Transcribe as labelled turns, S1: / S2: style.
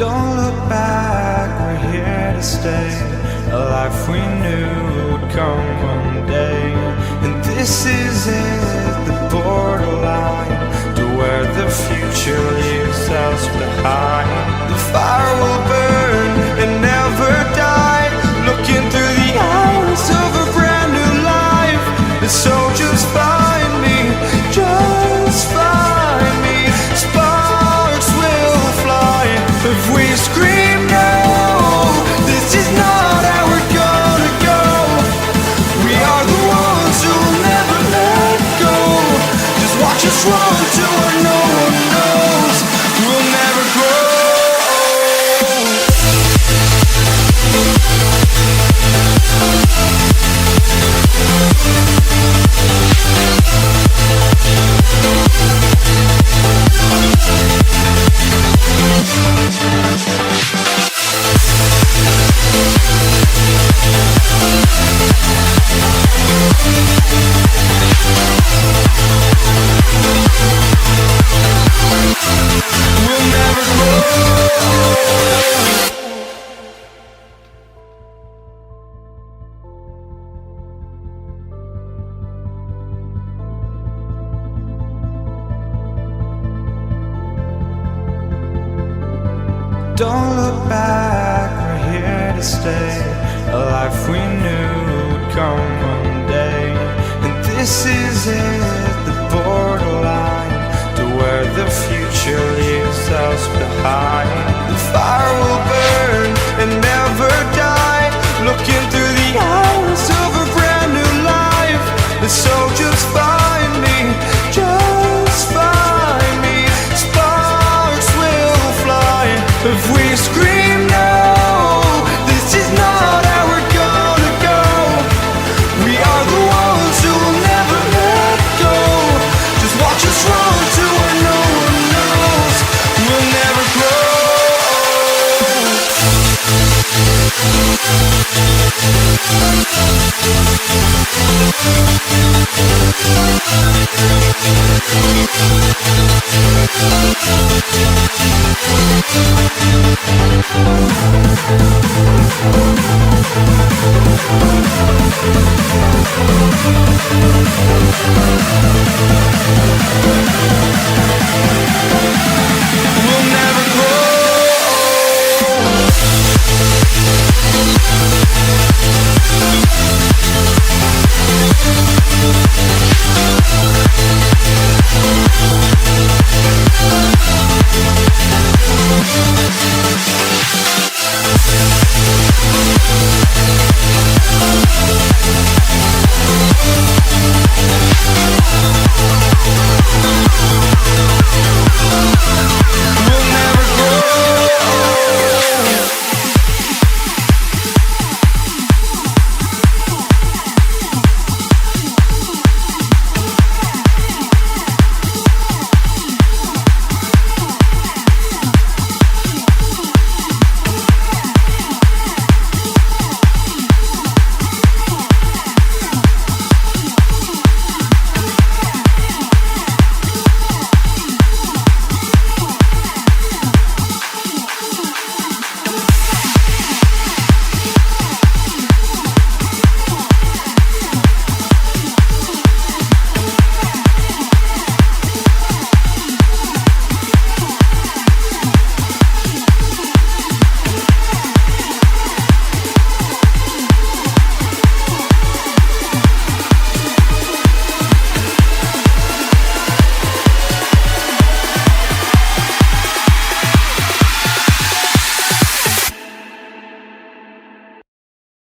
S1: Don't look back, we're here to stay. A life we knew would come one day. And this is it, the borderline to where the future leaves us behind. The fire will burn and never die, looking through the eyes of a brand new life. And so just find me, just find me. Sparks will fly if we scream no. This is not how we're gonna go. We are the ones who will never let go. Just watch us run to where no one knows. We'll never grow. We'll never grow. Don't look back, we're here to stay. A life we knew would come one day. And this is it, the borderline to where the future leaves us behind.